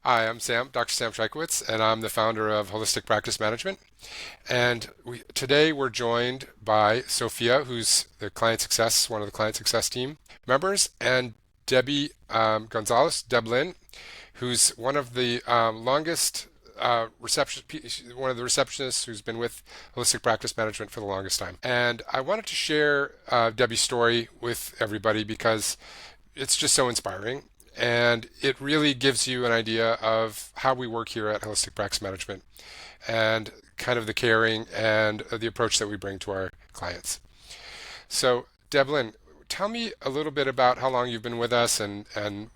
Hi, I'm Dr. Sam Shikowitz, and I'm the founder of Holistic Practice Management. And today we're joined by Sophia, who's one of the client success team members, and Debbie Gonzalez, Deblin, who's one of the longest one of the receptionists who's been with Holistic Practice Management for the longest time. And I wanted to share Debbie's story with everybody because it's just so inspiring. And it really gives you an idea of how we work here at Holistic Practice Management and kind of the caring and the approach that we bring to our clients. So, Devlin, tell me a little bit about how long you've been with us and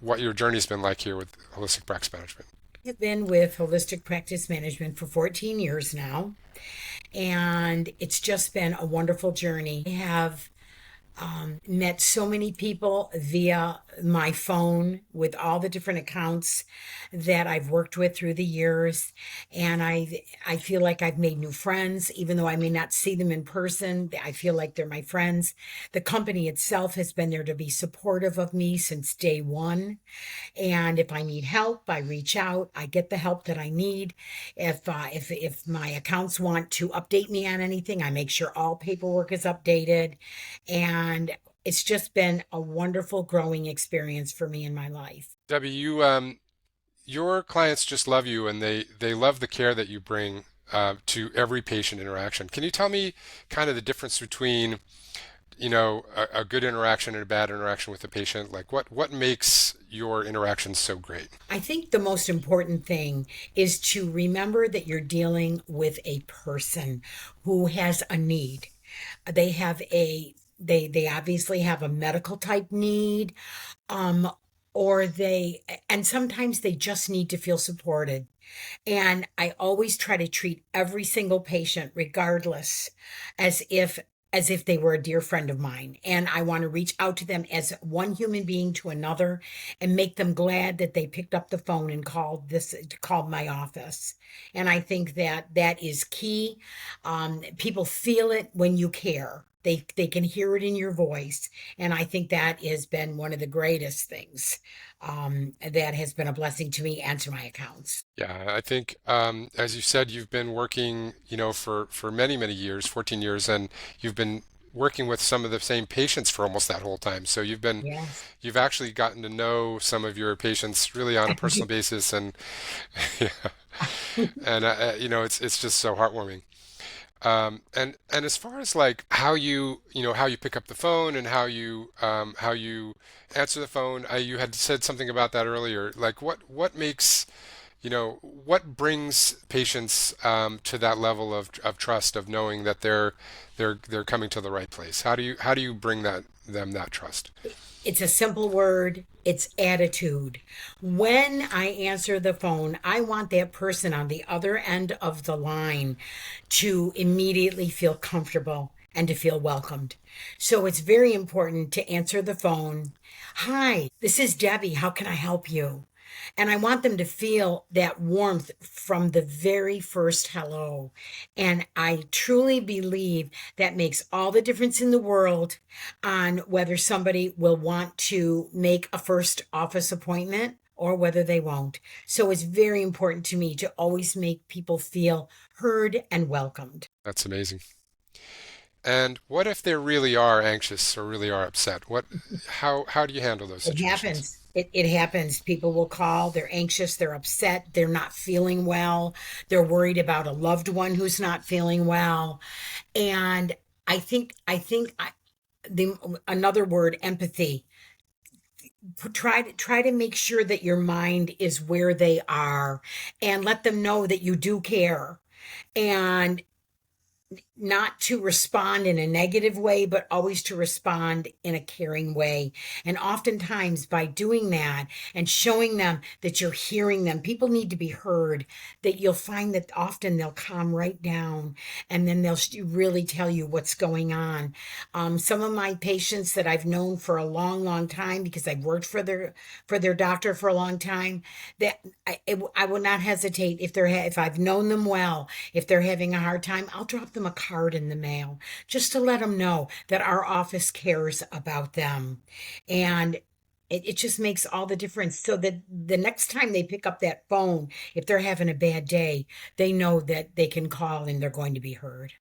what your journey's been like here with Holistic Practice Management. I've been with Holistic Practice Management for 14 years now, and it's just been a wonderful journey. I have met so many people via my phone with all the different accounts that I've worked with through the years, and I feel like I've made new friends, even though I may not see them in person. I feel like they're my friends. The company itself has been there to be supportive of me since day one. And if I need help, I reach out. I get the help that I need. If my accounts want to update me on anything, I make sure all paperwork is updated. And it's just been a wonderful growing experience for me in my life. Debbie, your clients just love you and they love the care that you bring to every patient interaction. Can you tell me kind of the difference between a good interaction and a bad interaction with the patient? Like what makes your interactions so great? I think the most important thing is to remember that you're dealing with a person who has a need. They have a they obviously have a medical type need, um or they and sometimes they just need to feel supported. And I always try to treat every single patient regardless as if they were a dear friend of mine, and I want to reach out to them as one human being to another and make them glad that they picked up the phone and called my office. And I think that that is key. People feel it when you care. They can hear it in your voice, and I think that has been one of the greatest things, that has been a blessing to me and to my accounts. Yeah, I think as you said, you've been working, for many, many years, 14 years, and you've been working with some of the same patients for almost that whole time. So Yes. you've actually gotten to know some of your patients really on a personal basis, and yeah, and it's just so heartwarming. And as far as like how you pick up the phone and how you answer the phone, you had said something about that earlier. Like what makes what brings patients to that level of trust of knowing that they're coming to the right place? How do you bring them that trust? It's a simple word. It's attitude. When I answer the phone, I want that person on the other end of the line to immediately feel comfortable and to feel welcomed. So it's very important to answer the phone. Hi, this is Debbie. How can I help you? And I want them to feel that warmth from the very first hello. And I truly believe that makes all the difference in the world on whether somebody will want to make a first office appointment or whether they won't. So it's very important to me to always make people feel heard and welcomed. That's amazing. And what if they really are anxious or really are upset? How do you handle those It situations? happens. It happens. People will call, they're anxious, they're upset, they're not feeling well, they're worried about a loved one who's not feeling well. And I think the another word, empathy. Try to make sure that your mind is where they are, and let them know that you do care, and not to respond in a negative way, but always to respond in a caring way. And oftentimes, by doing that and showing them that you're hearing them, people need to be heard, that you'll find that often they'll calm right down, and then they'll really tell you what's going on. Some of my patients that I've known for a long, long time, because I've worked for their doctor for a long time, that I will not hesitate if I've known them well. If they're having a hard time, I'll drop them a card in the mail just to let them know that our office cares about them. And It just makes all the difference. So that the next time they pick up that phone, if they're having a bad day, they know that they can call and they're going to be heard.